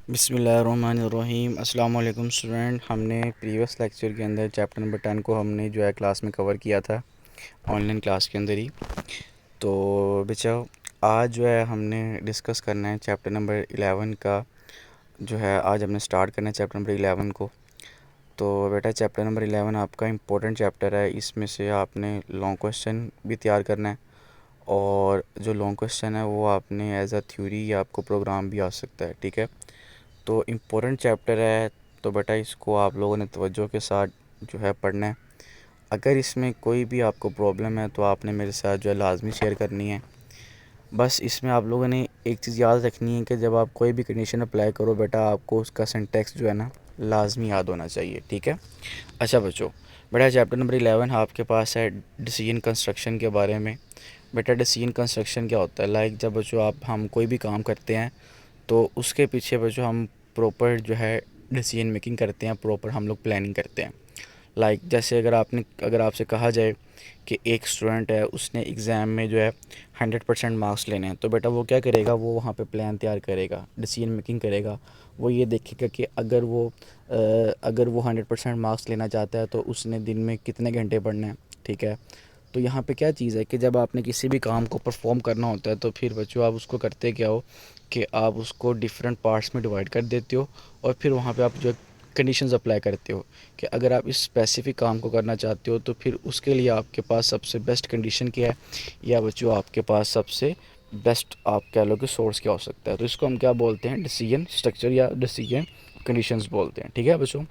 बिस्मिल्लाहिर्रहमानिर्रहीम। अस्सलाम वालेकुम स्टूडेंट। हमने प्रीवियस लेक्चर के अंदर चैप्टर नंबर 10 को हमने जो है क्लास में कवर किया था, ऑनलाइन क्लास के अंदर ही। तो बच्चों, आज जो है हमने डिस्कस करना है चैप्टर नंबर 11 का। जो है आज हमने स्टार्ट करना है चैप्टर नंबर 11 को। तो बेटा, चैप्टर नंबर 11 आपका इम्पोर्टेंट चैप्टर है। इसमें से आपने लॉन्ग क्वेश्चन भी तैयार करना है, और जो लॉन्ग क्वेश्चन है वो आपने एज अ थ्योरी या आपको प्रोग्राम भी आ सकता है। ठीक है, तो इम्पोर्टेंट चैप्टर है। तो बेटा, इसको आप लोगों ने तवज्जो के साथ जो है पढ़ना है। अगर इसमें कोई भी आपको प्रॉब्लम है तो आपने मेरे साथ जो है लाजमी शेयर करनी है। बस इसमें आप लोगों ने एक चीज़ याद रखनी है कि जब आप कोई भी कंडीशन अप्लाई करो बेटा, आपको उसका सिंटेक्स जो है ना लाजमी याद होना चाहिए। ठीक है। अच्छा बच्चों, बेटा चैप्टर नंबर 11 आपके पास है डिसीजन कंस्ट्रक्शन के बारे में। बेटा, डिसीजन कंस्ट्रक्शन क्या होता है? लाइक जब बच्चों हम कोई भी काम करते हैं तो उसके पीछे बच्चों हम प्रॉपर जो है डिसीजन मेकिंग करते हैं, प्रॉपर हम लोग प्लानिंग करते हैं। लाइक जैसे अगर आपसे कहा जाए कि एक स्टूडेंट है, उसने एग्ज़ाम में जो है 100% मार्क्स लेने हैं, तो बेटा वो क्या करेगा? वो वहाँ पे प्लान तैयार करेगा, डिसीजन मेकिंग करेगा। वो ये देखेगा कि अगर वो 100% मार्क्स लेना चाहता है तो उसने दिन में कितने घंटे पढ़ना है। ठीक है। तो यहाँ पे क्या चीज़ है कि जब आपने किसी भी काम को परफॉर्म करना होता है तो फिर बच्चों आप उसको करते क्या हो कि आप उसको डिफरेंट पार्ट्स में डिवाइड कर देते हो, और फिर वहाँ पे आप जो कंडीशंस अप्लाई करते हो कि अगर आप इस स्पेसिफिक काम को करना चाहते हो तो फिर उसके लिए आपके पास सबसे बेस्ट कंडीशन क्या है, या बच्चों आपके पास सबसे बेस्ट आप कह लो कि सोर्स क्या हो सकता है। तो इसको हम क्या बोलते हैं? डिसीजन स्ट्रक्चर या डिसीजन कंडीशंस बोलते हैं। ठीक है बच्चों।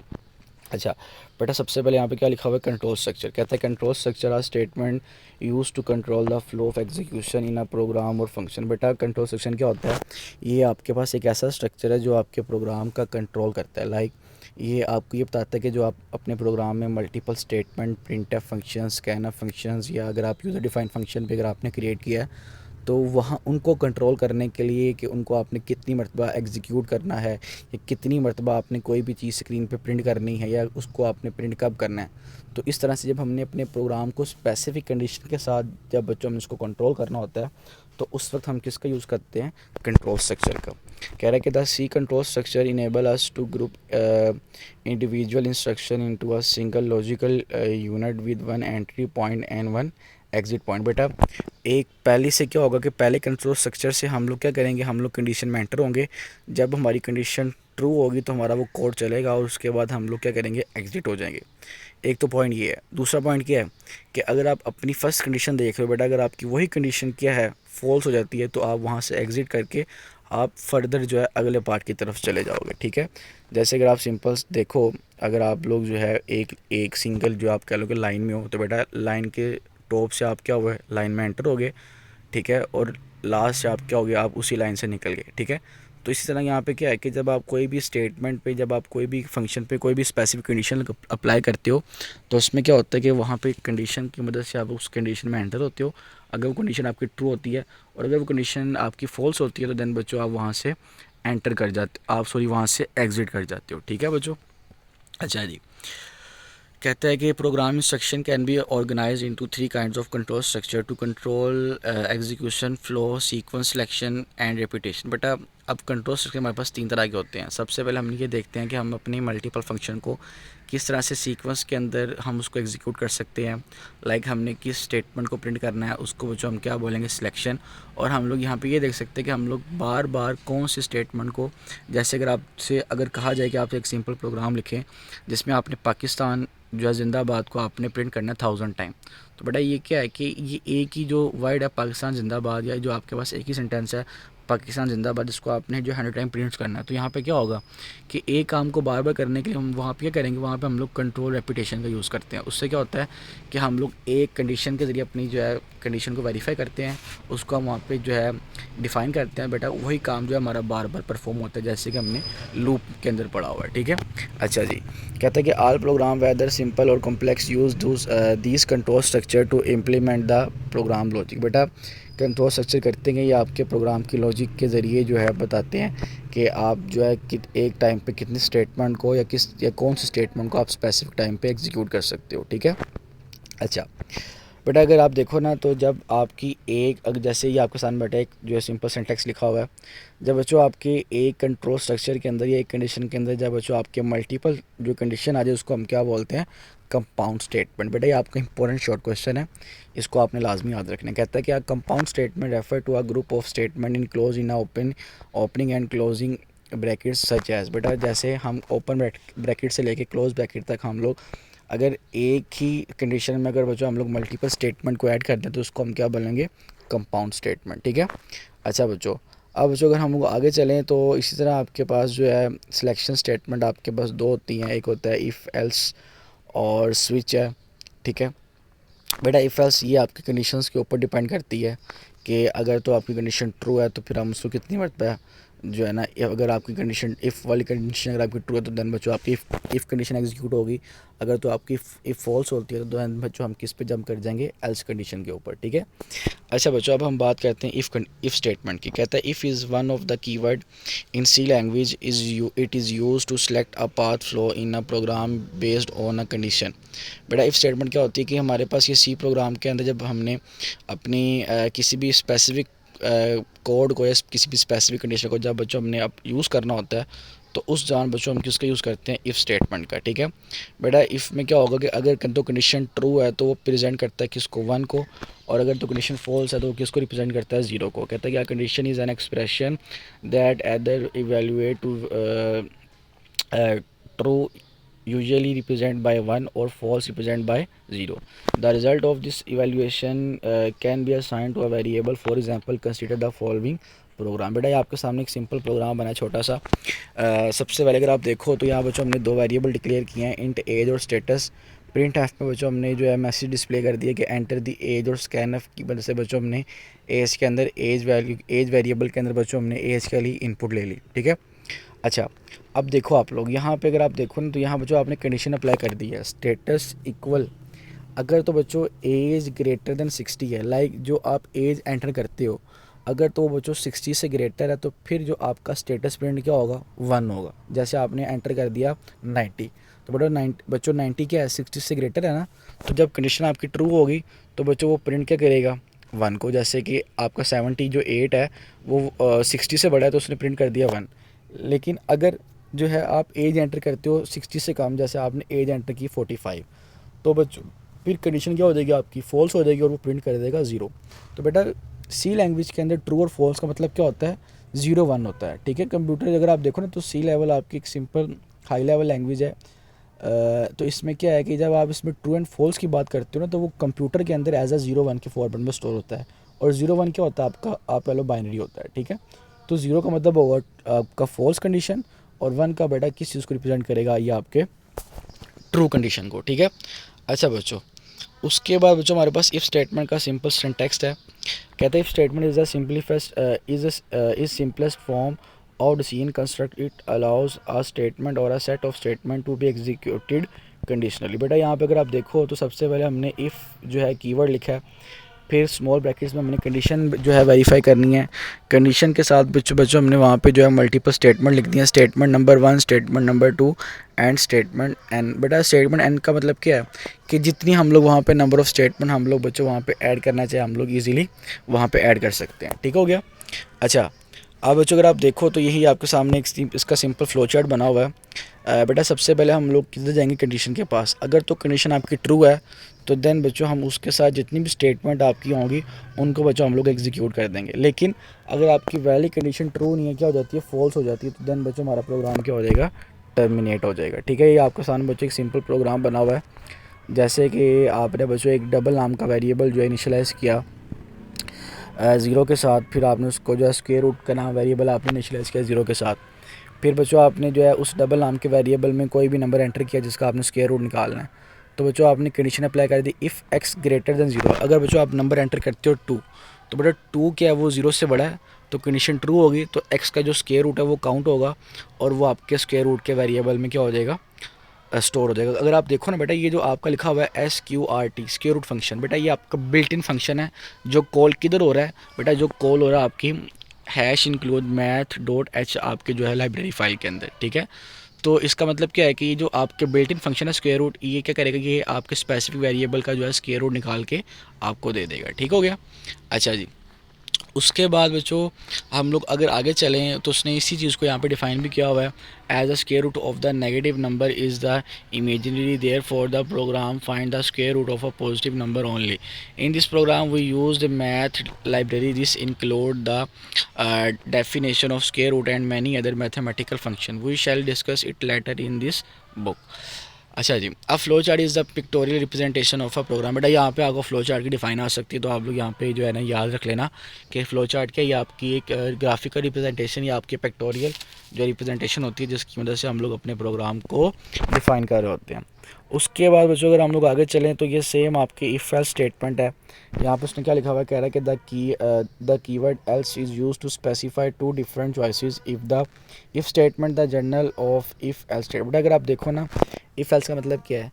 अच्छा बेटा, सबसे पहले यहाँ पे क्या लिखा हुआ है? Control structure. कहता है control structure are statement use to control the flow of execution in a program और फंक्शन। बेटा, कंट्रोल स्ट्रक्चर क्या होता है? ये आपके पास एक ऐसा स्ट्रक्चर है जो आपके प्रोग्राम का कंट्रोल करता है। लाइक ये आपको ये बताता है कि जो आप अपने प्रोग्राम में multiple statement, printf functions, scanf functions, या अगर आप यूज़र डिफाइंड फंक्शन भी अगर आपने क्रिएट किया है तो वहाँ उनको कंट्रोल करने के लिए कि उनको आपने कितनी मरतबा एग्जीक्यूट करना है, या कितनी मरतबा आपने कोई भी चीज़ स्क्रीन पे प्रिंट करनी है, या उसको आपने प्रिंट कब करना है। तो इस तरह से जब हमने अपने प्रोग्राम को स्पेसिफिक कंडीशन के साथ जब बच्चों में इसको कंट्रोल करना होता है तो उस वक्त हम किसका यूज़ करते हैं? कंट्रोल स्ट्रक्चर का। कह रहा है कि the C control structure enable us to group individual instruction into a single logical unit with one entry point and one exit point. बेटा, एक पहले से क्या होगा कि पहले कंट्रोल स्ट्रक्चर से हम लोग क्या करेंगे? हम लोग कंडीशन में एंटर होंगे। जब हमारी कंडीशन ट्रू होगी तो हमारा वो कोड चलेगा, और उसके बाद हम लोग क्या करेंगे? एग्जिट हो जाएंगे। एक तो पॉइंट ये है। दूसरा पॉइंट क्या है कि अगर आप अपनी फर्स्ट कंडीशन देख रहे हो बेटा, अगर आपकी वही कंडीशन क्या है, फॉल्स हो जाती है, तो आप वहाँ से एग्जिट करके आप फर्दर जो है अगले पार्ट की तरफ चले जाओगे। ठीक है। जैसे अगर आप सिंपल देखो, अगर आप लोग जो है एक एक सिंगल जो आप कह लो कि लाइन में हो, तो बेटा लाइन के टॉप से आप क्या हुए? लाइन में एंटर हो गए। ठीक है। और लास्ट से आप क्या हो गया? आप उसी लाइन से निकल गए। ठीक है। तो इसी तरह यहाँ पे क्या है कि जब आप कोई भी स्टेटमेंट पे, जब आप कोई भी फंक्शन पे कोई भी स्पेसिफिक कंडीशन अप्लाई करते हो तो उसमें क्या होता है कि वहाँ पे कंडीशन की मदद से आप उस कंडीशन में एंटर होते हो। अगर वो कंडीशन आपकी ट्रू होती है और अगर वो कंडीशन आपकी फॉल्स होती है तो देन बच्चों आप वहाँ से एंटर कर जाते आप सॉरी वहाँ से एग्जिट कर जाते हो। ठीक है बच्चों। अच्छा जी, कहता है कि program instruction can be organize into three kinds of control structure to control execution, flow, sequence selection and repetition. But अब कंट्रोल स्ट्रक्चर हमारे पास तीन तरह के होते हैं। सबसे पहले हम ये देखते हैं कि हम अपनी मल्टीपल फंक्शन को किस तरह से सीक्वेंस के अंदर हम उसको एग्जीक्यूट कर सकते हैं। लाइक हमने किस स्टेटमेंट को प्रिंट करना है उसको जो हम क्या बोलेंगे? सिलेक्शन। और हम लोग यहाँ पे ये देख सकते हैं कि हम लोग बार बार कौन से स्टेटमेंट को, जैसे अगर कहा जाए कि आप एक सिंपल प्रोग्राम लिखें जिसमें आपने पाकिस्तान जो है जिंदाबाद को आपने प्रिंट करना है 1000 टाइम। तो बेटा ये क्या है कि ये एक ही जो वर्ड है पाकिस्तान जिंदाबाद, या जो आपके पास एक ही सेंटेंस है पाकिस्तान जिंदाबाद, जिसको आपने जो 100 टाइम प्रिंट करना है, तो यहाँ पे क्या होगा कि एक काम को बार बार करने के लिए हम वहाँ पे क्या करेंगे? वहाँ पे हम लोग कंट्रोल रेपिटेशन का यूज़ करते हैं। उससे क्या होता है कि हम लोग एक कंडीशन के ज़रिए अपनी जो है कंडीशन को वेरीफाई करते हैं, उसको हम वहाँ पे जो है डिफ़ाइन करते हैं। बेटा वही काम जो है हमारा बार बार परफॉर्म होता है, जैसे कि हमने लूप के अंदर पढ़ा हुआ है। ठीक है। अच्छा जी, कहता है कि आल प्रोग्राम वेदर सिंपल और complex use these control structure to implement the program logic. बेटा कंट्रोल स्ट्रक्चर करते हैं ये आपके प्रोग्राम की लॉजिक के ज़रिए जो है बताते हैं कि आप जो है एक टाइम पे कितने स्टेटमेंट को या कौन से स्टेटमेंट को आप स्पेसिफिक टाइम पे एग्जीक्यूट कर सकते हो। ठीक है। अच्छा बेटा अगर आप देखो ना, तो जब आपकी एक अगर जैसे ये आपके सामने बेटा एक जो है सिंपल सिंटैक्स लिखा हुआ है, जब बच्चों आपके एक कंट्रोल स्ट्रक्चर के अंदर या एक कंडीशन के अंदर जब बच्चों आपके मल्टीपल जो कंडीशन आ जाए उसको हम क्या बोलते हैं, कंपाउंड स्टेटमेंट। बेटा ये आपका इंपॉर्टेंट शॉर्ट क्वेश्चन है, इसको आपने लाजमी याद रखना है। कहता है कि compound statement refer to a group of statement enclose in opening and closing brackets such as. बेटा जैसे हम ओपन ब्रैकेट से लेके क्लोज ब्रैकेट तक हम लोग अगर एक ही कंडीशन में अगर बच्चों हम लोग मल्टीपल स्टेटमेंट को ऐड करते हैं तो उसको हम क्या बोलेंगे, कंपाउंड स्टेटमेंट। ठीक है। अच्छा बच्चों, अब बच्चों अगर हम लोग आगे चलें तो इसी तरह आपके पास जो है सिलेक्शन स्टेटमेंट आपके पास दो होती हैं, एक होता है इफ़ एल्स और स्विच है। ठीक है बेटा, इफ़ एल्स ये आपकी कंडीशंस के ऊपर डिपेंड करती है कि अगर तो आपकी कंडीशन ट्रू है तो फिर हम उसको कितनी मरतबा जो है ना, अगर आपकी कंडीशन इफ़ वाली कंडीशन अगर आपकी ट्रू है तो देन बच्चों आपकी इफ़ कंडीशन एग्जीक्यूट होगी। अगर तो आपकी इफ़ फॉल्स होती है तो देन बच्चों हम किस पे जंप कर जाएंगे, एल्स कंडीशन के ऊपर। ठीक है। अच्छा बच्चों, अब हम बात करते हैं इफ़ स्टेटमेंट की। कहता है if is one of the keyword in C language it is use to select a path flow in a program based on a condition. बेटा इफ़ स्टेटमेंट क्या होती है कि हमारे पास ये सी प्रोग्राम के अंदर जब हमने अपनी किसी भी स्पेसिफिक कोड को या किसी भी स्पेसिफिक कंडीशन को जब बच्चों हमने अब यूज़ करना होता है तो उस जान बच्चों हम किसका यूज़ करते हैं, इफ़ स्टेटमेंट का। ठीक है बेटा, इफ़ में क्या होगा कि अगर तो कंडीशन ट्रू है तो वो प्रेजेंट करता है किसको, वन को, और अगर तो कंडीशन फॉल्स है तो वो किसको रिप्रेजेंट करता है, ज़ीरो को। कहता है कि condition is an expression that either evaluate to true usually represented by 1 or false represented by 0. The result of this evaluation can be assigned to a variable. For example, consider the following program. बेटा ये आपके सामने एक simple programme बना है छोटा सा। सबसे पहले अगर आप देखो तो यहाँ बच्चों हमने दो वेरिएबल डिक्लेयर किए हैं, इंट एज और स्टेटस। प्रिंट एफ में बच्चों हमने जो है मैसेज डिस्प्ले कर दिया कि एंटर दी एज, और स्कैन एफ की वजह से बच्चों हमने एज के अंदर एज वेरिएबल के अंदर बच्चों हमने एज के लिए इनपुट ले ली। ठीक है। अच्छा, अब देखो आप लोग यहाँ पे अगर आप देखो ना तो यहाँ बच्चों आपने कंडीशन अप्लाई कर दी है, स्टेटस इक्वल अगर तो बच्चों एज ग्रेटर देन 60 है, लाइक जो आप एज एंटर करते हो अगर तो बच्चों 60 से ग्रेटर है तो फिर जो आपका स्टेटस प्रिंट क्या होगा, 1 होगा। जैसे आपने एंटर कर दिया 90 तो बच्चों 90 क्या है, 60 से ग्रेटर है ना, तो जब कंडीशन आपकी ट्रू होगी तो बच्चों वो प्रिंट क्या करेगा, 1 को। जैसे कि आपका 70 जो 8 है वो 60 से बड़ा है तो उसने प्रिंट कर दिया 1। लेकिन अगर जो है आप एज एंटर करते हो 60 से कम, जैसे आपने एज एंटर की 45, तो बच्चों फिर कंडीशन क्या हो जाएगी आपकी, फॉल्स हो जाएगी और वो प्रिंट कर देगा 0। तो बेटा सी लैंग्वेज के अंदर ट्रू और फॉल्स का मतलब क्या होता है, 0 1 होता है। ठीक है। कंप्यूटर अगर आप देखो ना तो सी लेवल आपकी एक सिंपल हाई लेवल लैंग्वेज है। तो इसमें क्या है कि जब आप इसमें ट्रू एंड फॉल्स की बात करते हो ना तो वो कंप्यूटर के अंदर एज अ 0 1 के फॉर्मेट में स्टोर होता है, और 0 1 क्या होता है आपका, आप वाला बाइनरी होता है। ठीक है। तो 0 का मतलब होगा आपका फॉल्स कंडीशन, और 1 का बेटा किस चीज़ को रिप्रेजेंट करेगा, ये आपके ट्रू कंडीशन को। ठीक है। अच्छा बच्चों, उसके बाद बच्चों हमारे पास इफ़ स्टेटमेंट का सिंपल सिंटैक्स है। कहते हैं if statement is the simplifiest is simplest form of the scene construct, it allows a statement or a set of statement to be executed conditionally. बेटा यहाँ पे अगर आप देखो तो सबसे पहले हमने इफ़ जो है कीवर्ड लिखा है, फिर स्मॉल ब्रैकेट्स में हमने कंडीशन जो है वेरीफाई करनी है। कंडीशन के साथ बच्चों हमने वहाँ पे जो है मल्टीपल स्टेटमेंट लिख दिया, statement number 1, statement number 2 and statement N. बेटा स्टेटमेंट एन का मतलब क्या है कि जितनी हम लोग वहाँ पे नंबर ऑफ़ स्टेटमेंट हम लोग बच्चों वहाँ पे ऐड करना चाहे हम लोग ईजिली वहाँ पे ऐड कर सकते हैं। ठीक हो गया। अच्छा, अब बच्चों अगर आप देखो तो यही आपके सामने एक इसका सिंपल फ्लो चार्ट बना हुआ है। बेटा सबसे पहले हम लोग किधर जाएंगे, कंडीशन के पास। अगर तो कंडीशन आपकी ट्रू है तो देन बच्चों हम उसके साथ जितनी भी स्टेटमेंट आपकी होंगी उनको बच्चों हम लोग एग्जीक्यूट कर देंगे। लेकिन अगर आपकी वैलिड कंडीशन ट्रू नहीं है, क्या हो जाती है, फॉल्स हो जाती है, तो देन बच्चों हमारा प्रोग्राम क्या हो जाएगा, टर्मिनेट हो जाएगा। ठीक है। ये आपके सामने बच्चों एक सिंपल प्रोग्राम बना हुआ है। जैसे कि आपने बच्चों एक डबल नाम का वेरिएबल जो है इनिशियलाइज़ किया 0 के साथ, फिर आपने उसको जो है स्क्वायर रूट का नाम वेरिएबल आपने इनिशियलाइज़ किया 0 के साथ। फिर बच्चों आपने जो है उस डबल नाम के वेरिएबल में कोई भी नंबर एंटर किया जिसका आपने स्क्वायर रूट निकालना है। तो बच्चों आपने कंडीशन अप्लाई कर दी इफ़ एक्स ग्रेटर देन 0। अगर बच्चों आप नंबर एंटर करते हो 2, तो बेटा 2 क्या है, वो 0 से बड़ा है, तो कंडीशन ट्रू होगी, तो एक्स का जो स्क्वायर रूट है वो काउंट होगा और वो आपके स्क्वायर रूट के वेरिएबल में क्या हो जाएगा, स्टोर हो जाएगा। अगर आप देखो ना बेटा ये जो आपका लिखा हुआ है SQRT स्क्वायर रूट फंक्शन, बेटा ये आपका बिल्ट इन फंक्शन है जो कॉल किधर हो रहा है, बेटा जो कॉल हो रहा है आपकी hash include math dot H आपके जो है लाइब्रेरी फाइल के अंदर। ठीक है। तो इसका मतलब क्या है कि ये जो आपके बिल्ट इन फंक्शन है स्क्वायर रूट, ये क्या करेगा कि ये आपके स्पेसिफिक वेरिएबल का जो है स्क्वायर रूट निकाल के आपको दे देगा। ठीक हो गया। अच्छा जी, उसके बाद बच्चों हम लोग अगर आगे चलें तो उसने इसी चीज़ को यहाँ पे डिफाइन भी किया हुआ है, as the square root of the negative number is the imaginary therefore the program find the square root of a positive number only. In this program we use the math library, this include the definition of square root and many other mathematical function. We shall discuss it later in this book. अच्छा जी, अब flow chart is the pictorial representation of a program. बेटा यहाँ पे आपको flow chart की define आ सकती है, तो आप लोग यहाँ पे जो है ना याद रख लेना कि फ्लो चार्ट क्या, ये आपकी एक ग्राफिकल रिप्रेजेंटेशन या आपकी पिक्टोरियल जो रिप्रेजेंटेशन होती है जिसकी मदद से हम लोग अपने प्रोग्राम को डिफ़ाइन कर रहे होते हैं। उसके बाद बच्चों अगर हम लोग आगे चलें तो ये सेम आपके इफ़ एल्स स्टेटमेंट है। यहाँ पे उसने क्या लिखा हुआ है, कह रहा है कि the keyword else is use to specify two different choices if the if statement the general of if else statement. अगर आप देखो ना, इफ़ एल्स का मतलब क्या है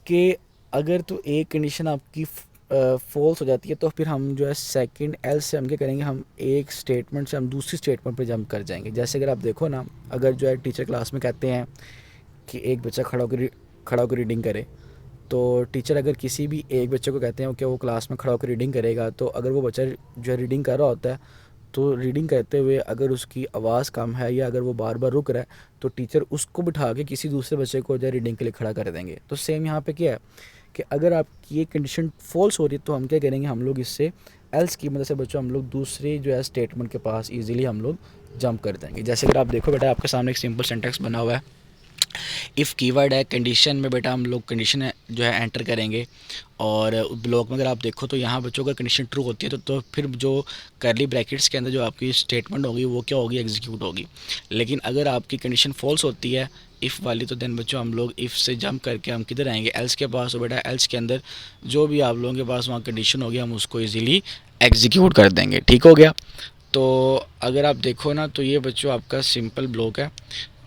कि अगर तो एक कंडीशन आपकी फॉल्स हो जाती है तो फिर हम जो है सेकंड एल्स से हम क्या करेंगे, हम एक स्टेटमेंट से हम दूसरी स्टेटमेंट पर जंप कर जाएंगे। जैसे अगर आप देखो ना, अगर जो है टीचर क्लास में कहते हैं कि एक बच्चा खड़ा होकर रीडिंग करे, तो टीचर अगर किसी भी एक बच्चे को कहते हैं कि वो क्लास में खड़ा होकर रीडिंग करेगा, तो अगर वो बच्चा जो है रीडिंग कर रहा होता है, तो रीडिंग करते हुए अगर उसकी आवाज़ कम है या अगर वो बार बार रुक रहा है, तो टीचर उसको बिठा के किसी दूसरे बच्चे को जो है रीडिंग के लिए खड़ा कर देंगे। तो सेम यहाँ पे क्या है कि अगर आपकी ये कंडीशन फॉल्स हो रही है तो हम क्या करेंगे, हम लोग इससे एल्स की मदद से बच्चों हम लोग दूसरे जो है स्टेटमेंट के पास ईजिली हम लोग जंप कर देंगे। जैसे अगर आप देखो बेटा, आपके सामने एक सिंपल सेंटेंस बना हुआ है, इफ़ कीवर्ड है कंडीशन में, बेटा हम लोग कंडीशन जो है एंटर करेंगे, और ब्लॉक में अगर आप देखो तो यहाँ बच्चों का कंडीशन ट्रू होती है तो फिर जो करली ब्रैकेट्स के अंदर जो आपकी स्टेटमेंट होगी वो क्या होगी, एग्जीक्यूट होगी। लेकिन अगर आपकी कंडीशन फॉल्स होती है इफ़ वाली, तो देन बच्चों हम लोग इफ़ से जंप करके हम किधर आएंगे, एल्स के पास। तो बेटा एल्स के अंदर जो भी आप लोगों के पास वहाँ कंडीशन होगी हम उसको ईजिली एग्जीक्यूट कर देंगे। ठीक हो गया। तो अगर आप देखो ना, तो ये बच्चों आपका सिंपल ब्लॉक है।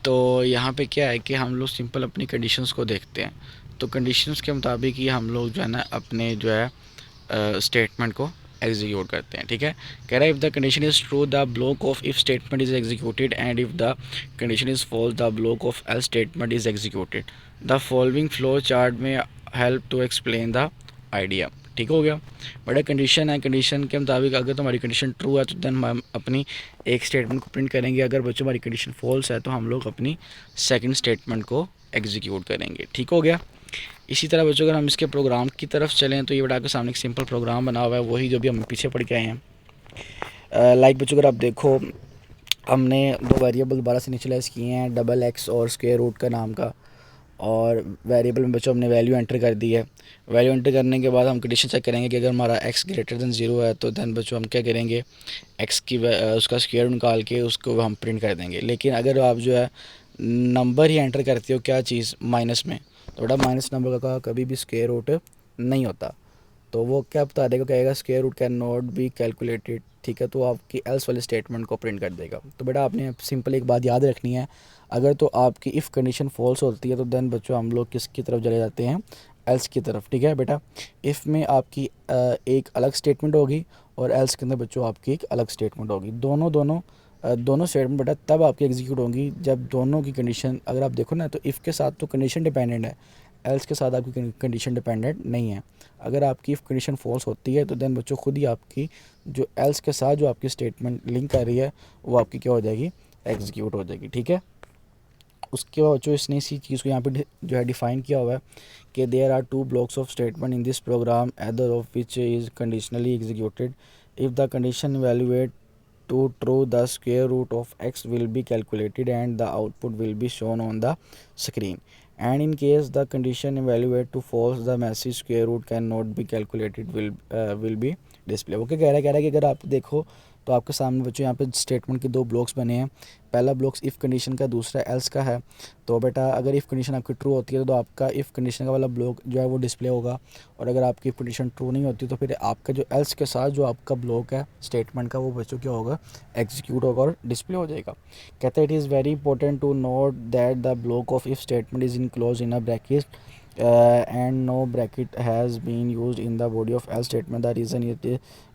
तो यहाँ पे क्या है कि हम लोग सिंपल अपनी कंडीशंस को देखते हैं, तो कंडीशंस के मुताबिक ही हम लोग जो है ना अपने जो है स्टेटमेंट को एग्जीक्यूट करते हैं। ठीक है। कह रहा है if the condition is true the block of if statement is executed and if the condition is false the block of else statement is executed. The following flow chart may help to explain the idea. ठीक हो गया। बड़ा condition है, condition के मुताबिक अगर तुम्हारी condition true है तो देन हम अपनी एक स्टेटमेंट को प्रिंट करेंगे, अगर बच्चों हमारी कंडीशन फॉल्स है तो हम लोग अपनी सेकंड स्टेटमेंट को एग्जीक्यूट करेंगे। ठीक हो गया। इसी तरह बच्चों अगर हम इसके प्रोग्राम की तरफ चलें तो ये बड़ा के सामने एक सिंपल प्रोग्राम बना हुआ है, वही जो भी हम पीछे पढ़ के आए हैं। लाइक बच्चों अगर आप देखो, हमने दो वेरिएबल दोबारा से इनिशियलाइज़ किए हैं, डबल एक्स और स्क्वायर रूट का नाम का, और वेरिएबल में बच्चों हमने वैल्यू एंटर कर दी है। वैल्यू एंटर करने के बाद हम कंडीशन चेक करेंगे कि अगर हमारा x ग्रेटर दैन 0 है तो देन बच्चों हम क्या करेंगे, x की उसका स्क्वायर निकाल के उसको हम प्रिंट कर देंगे। लेकिन अगर आप जो है नंबर ही एंटर करते हो क्या चीज़, माइनस में, तो बड़ा माइनस नंबर का कभी भी स्क्वायर रूट नहीं होता। तो वो क्या बता देगा, कहेगा square root can not be calculated. ठीक है, तो आपकी एल्स वाले स्टेटमेंट को प्रिंट कर देगा। तो बेटा आपने सिंपल एक बात याद रखनी है, अगर तो आपकी इफ़ कंडीशन फॉल्स होती है तो देन बच्चों हम लोग किसकी तरफ चले जाते हैं, एल्स की तरफ। ठीक है बेटा, इफ़ में आपकी एक अलग स्टेटमेंट होगी और एल्स के अंदर बच्चों आपकी एक अलग स्टेटमेंट होगी। दोनों स्टेटमेंट बेटा तब आपकी एग्जीक्यूट होंगी जब दोनों की कंडीशन, अगर आप देखो ना तो इफ़ के साथ तो कंडीशन डिपेंडेंट है, एल्स के साथ आपकी कंडीशन डिपेंडेंट नहीं है। अगर आपकी इफ़ कंडीशन फॉल्स होती है तो देन बच्चों खुद ही आपकी जो एल्स के साथ जो आपकी स्टेटमेंट लिंक कर रही है वो आपकी क्या हो जाएगी, एग्जीक्यूट हो जाएगी। ठीक है। उसके बाद जो इसने इसी चीज़ को यहाँ पे जो है डिफ़ाइन किया हुआ है कि there are two blocks of statement in this program either of which is conditionally executed if the condition evaluate to true the square root of x will be calculated and the output will be shown on the screen, and in case the condition evaluate to false the message square root cannot be calculated will be display। Okay, कह रहा है कि अगर आप देखो तो आपके सामने बच्चों यहाँ पे स्टेटमेंट के दो ब्लॉक्स बने हैं, पहला ब्लॉक्स इफ़ कंडीशन का, दूसरा एल्स का है। तो बेटा अगर इफ़ कंडीशन आपकी ट्रू होती है तो आपका इफ़ कंडीशन का वाला ब्लॉक जो है वो डिस्प्ले होगा, और अगर आपकी कंडीशन ट्रू नहीं होती तो फिर आपका जो एल्स के साथ जो आपका ब्लॉक है स्टेटमेंट का वो बच्चों क्या होगा, एग्जीक्यूट होगा और डिस्प्ले हो जाएगा। कहता है it is very important to note that the block of if statement is enclose in a bracket and no bracket has been used in the body of else statement. The reason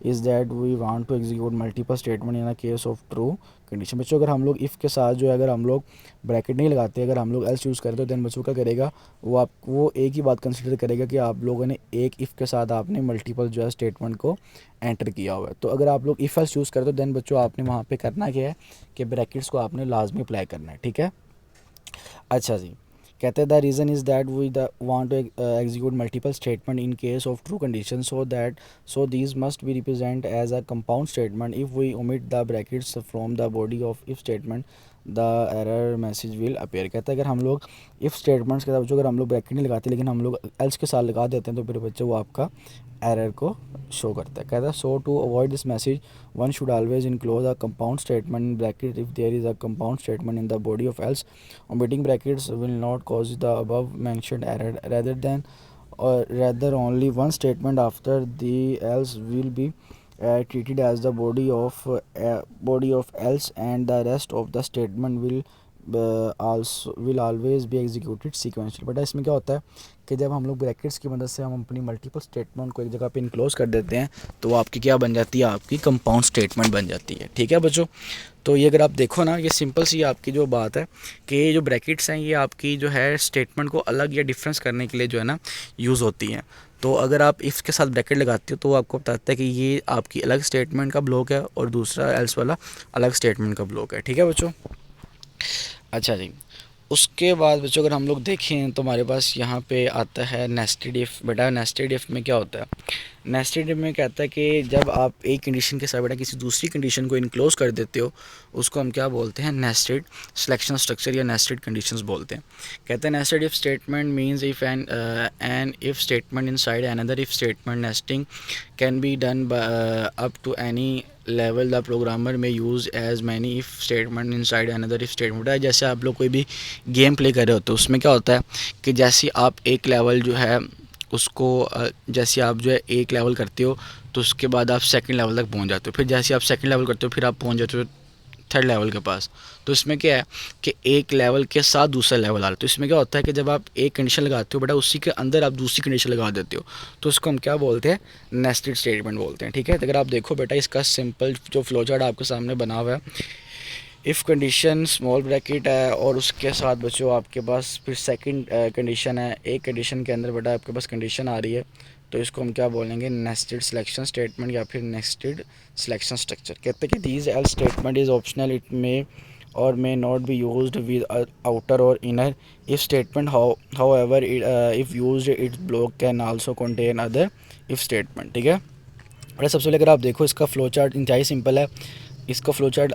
is that we want to execute multiple statement in a case of true condition. बच्चों अगर हम लोग if के साथ जो है अगर हम लोग ब्रैकेट नहीं लगाते, अगर हम लोग एल्स यूज़ करें तो देन बच्चों क्या करेगा, वो एक ही बात कंसिडर करेगा कि आप लोगों ने एक इफ़ के साथ आपने मल्टीपल जो है स्टेटमेंट को एंटर किया हुआ है। तो अगर आप लोग इफ़ एल्स यूज़ करें तो देन बच्चों आपने वहाँ पे करना क्या है कि ब्रैकेट्स को आपने लाजमी अप्लाई करना है, ठीक है। अच्छा जी, कहते हैं the reason is that we the want to execute multiple statement in case of true condition so these must be represent as a compound statement if we omit the brackets from the body of if statement the error message will appear. कहता है अगर हम लोग if statements के साथ बच्चों अगर हम लोग ब्रैकेट नहीं लगाते लेकिन हम लोग एल्स के साथ लगा देते हैं तो फिर बच्चों वो आपका एरर को शो करता है। कहता है so to avoid this message one should always include a compound statement in bracket if there is a compound statement in the body of else. Omitting brackets will not cause the above mentioned error. Rather only one statement after the else will be treated as the body of else, and the rest of the statement will always be executed sequentially। But इसमें क्या होता है कि जब हम लोग brackets की मदद से हम अपनी मल्टीपल स्टेटमेंट को एक जगह पे इनक्लोज कर देते हैं तो वो आपकी क्या बन जाती है, आपकी कंपाउंड स्टेटमेंट बन जाती है, ठीक है बच्चों। तो ये अगर आप देखो ना, ये सिंपल सी आपकी जो बात है कि ये जो ब्रैकेट्स हैं ये आपकी जो है स्टेटमेंट को अलग या डिफरेंस करने के लिए जो है ना यूज़ होती हैं। तो अगर आप इफ़ के साथ ब्रैकेट लगाते हो तो आपको बताता है कि ये आपकी अलग स्टेटमेंट का ब्लॉक है और दूसरा एल्स वाला अलग स्टेटमेंट का ब्लॉक है, ठीक है बच्चों। अच्छा जी, उसके बाद बच्चों अगर हम लोग देखें तो हमारे पास यहाँ पे आता है नेस्टेड इफ़। बेटा नेस्टेड इफ़ में क्या होता है, नेस्टेड इफ़ में कहता है कि जब आप एक कंडीशन के साथ बेटा किसी दूसरी कंडीशन को इनक्लोज कर देते हो उसको हम क्या बोलते हैं, नेस्टेड सिलेक्शन स्ट्रक्चर या नेस्टेड कंडीशंस बोलते हैं। कहते हैं nested if statement means if an if statement inside another if statement. Nesting can be done up to any level the programmer may use as many if statement inside another if statement. जैसे आप लोग कोई भी game play कर रहे होते हो उसमें क्या होता है कि जैसे आप एक लेवल जो है उसको जैसे आप जो है एक लेवल करते हो तो उसके बाद आप सेकंड लेवल तक पहुंच जाते हो, फिर जैसे आप सेकंड लेवल करते हो फिर आप पहुंच जाते हो थर्ड लेवल के पास। तो इसमें क्या है कि एक लेवल के साथ दूसरा लेवल आ रहा है। तो इसमें क्या होता है कि जब आप एक कंडीशन लगाते हो बेटा उसी के अंदर आप दूसरी कंडीशन लगा देते हो तो उसको हम क्या बोलते हैं, नेस्टेड स्टेटमेंट बोलते हैं, ठीक है। तो अगर आप देखो बेटा इसका सिंपल जो फ्लो चार्ट आपके सामने बना हुआ है, इफ़ कंडीशन स्मॉल ब्रैकेट है और उसके साथ बच्चों आपके पास फिर सेकंड कंडीशन है, एक कंडीशन के अंदर बेटा आपके पास कंडीशन आ रही है तो इसको हम क्या बोलेंगे, नेस्टेड सिलेक्शन स्टेटमेंट या फिर नेस्टेड सिलेक्शन स्ट्रक्चर। कहते हैं कि these else statement is optional, it may or may not be used with outer or inner if statement. However if used its block can also contain other if statement, ठीक है। और सबसे पहले अगर आप देखो इसका फ्लो चार्ट इंतहाई सिंपल है। इसका फ्लो चार्ट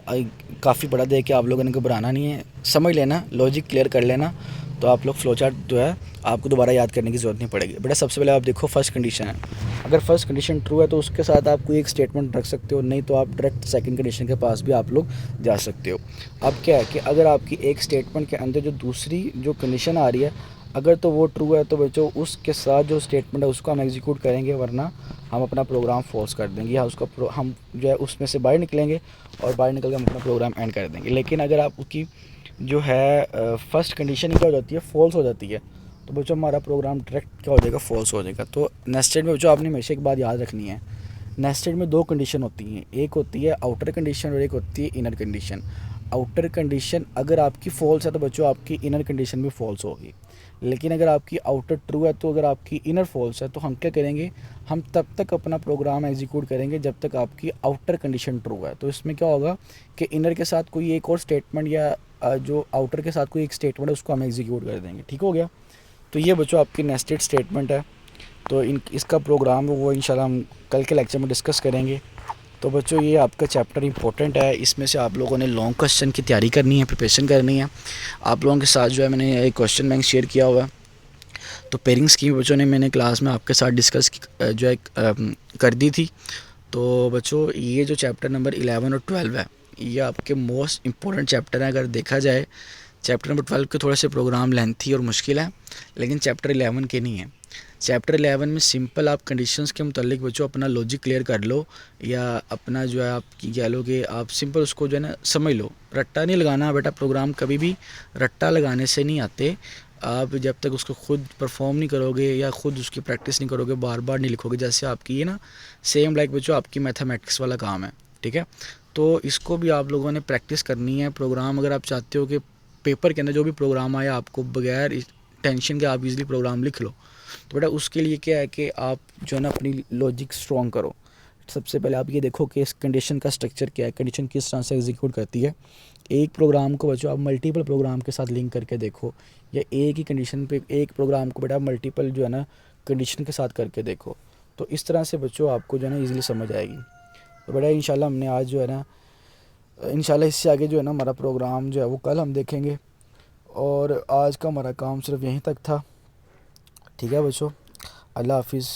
काफ़ी बड़ा दे के आप लोगों ने घबराना नहीं है, समझ लेना, लॉजिक क्लियर कर लेना तो आप लोग फ्लो चार्ट जो है आपको दोबारा याद करने की ज़रूरत नहीं पड़ेगी। बेटा सबसे पहले आप देखो फर्स्ट कंडीशन है, अगर फर्स्ट कंडीशन ट्रू है तो उसके साथ आप कोई एक स्टेटमेंट रख सकते हो, नहीं तो आप डायरेक्ट सेकंड कंडीशन के पास भी आप लोग जा सकते हो। अब क्या है कि अगर आपकी एक स्टेटमेंट के अंदर जो दूसरी जो कंडीशन आ रही है अगर तो वो ट्रू है तो बच्चों उसके साथ जो स्टेटमेंट है उसको हम एग्जीक्यूट करेंगे, वरना हम अपना प्रोग्राम फॉल्स कर देंगे या उसका हम जो है उसमें से बाहर निकलेंगे और बाहर निकल के हम अपना प्रोग्राम एंड कर देंगे। लेकिन अगर आपकी जो है फर्स्ट कंडीशन क्या हो जाती है, फॉल्स हो जाती है, तो बच्चों हमारा प्रोग्राम डायरेक्ट क्या हो जाएगा, फॉल्स हो जाएगा। तो नेस्टेड में बच्चों आपने हमेशा एक बात याद रखनी है, नेस्टेड में दो कंडीशन होती हैं, एक होती है आउटर कंडीशन और एक होती है इनर कंडीशन। आउटर कंडीशन अगर आपकी फॉल्स है तो बच्चों आपकी इनर कंडीशन भी फॉल्स होगी। लेकिन अगर आपकी आउटर ट्रू है तो अगर आपकी इनर फॉल्स है तो हम क्या करेंगे, हम तब तक अपना प्रोग्राम एग्जीक्यूट करेंगे जब तक आपकी आउटर कंडीशन ट्रू है। तो इसमें क्या होगा कि इनर के साथ कोई एक और स्टेटमेंट या जो आउटर के साथ कोई एक स्टेटमेंट है उसको हम एग्जीक्यूट कर देंगे, ठीक हो गया। तो ये बच्चों आपकी नेस्टेड स्टेटमेंट है। तो इसका प्रोग्राम वो इंशाल्लाह हम कल के लेक्चर में डिस्कस करेंगे। तो बच्चों ये आपका चैप्टर इंपॉर्टेंट है, इसमें से आप लोगों ने लॉन्ग क्वेश्चन की तैयारी करनी है, प्रिपरेशन करनी है। आप लोगों के साथ जो है मैंने एक क्वेश्चन बैंक शेयर किया हुआ है, तो पेयरिंग्स की बच्चों ने मैंने क्लास में आपके साथ डिस्कस जो है कर दी थी। तो बच्चों ये जो चैप्टर नंबर 11 और 12 है ये आपके मोस्ट इंपॉर्टेंट चैप्टर हैं। अगर देखा जाए चैप्टर नंबर 12 के थोड़े से प्रोग्राम लेंथी और मुश्किल है, लेकिन चैप्टर 11 के नहीं है। चैप्टर 11 में सिंपल आप कंडीशंस के मुतालिक बच्चों अपना लॉजिक क्लियर कर लो या अपना जो है आप कह लो कि आप सिंपल उसको जो है ना समझ लो। रट्टा नहीं लगाना बेटा, प्रोग्राम कभी भी रट्टा लगाने से नहीं आते। आप जब तक उसको खुद परफॉर्म नहीं करोगे या ख़ुद उसकी प्रैक्टिस नहीं करोगे, बार बार नहीं लिखोगे, जैसे आपकी ये ना सेम लाइक बच्चों आपकी मैथमेटिक्स वाला काम है, ठीक है। तो इसको भी आप लोगों ने प्रैक्टिस करनी है। प्रोग्राम अगर आप चाहते हो कि पेपर के अंदर जो भी प्रोग्राम आया आपको बगैर टेंशन के आप इजीली प्रोग्राम लिख लो, तो बेटा उसके लिए क्या है कि आप जो है ना अपनी लॉजिक स्ट्रॉन्ग करो। सबसे पहले आप ये देखो कि इस कंडीशन का स्ट्रक्चर क्या है, कंडीशन किस तरह से एग्जीक्यूट करती है। एक प्रोग्राम को बच्चों आप मल्टीपल प्रोग्राम के साथ लिंक करके देखो, या एक ही कंडीशन पे एक प्रोग्राम को बेटा मल्टीपल जो है ना कंडीशन के साथ करके देखो। तो इस तरह से बच्चों आपको जो है ना ईज़िली समझ आएगी। तो बेटा इंशाल्लाह हमने आज जो है ना, इंशाल्लाह इससे आगे जो है ना हमारा प्रोग्राम जो है वो कल हम देखेंगे। और आज का हमारा काम सिर्फ यहीं तक था। ठीक है बच्चों, अल्लाह हाफिज़।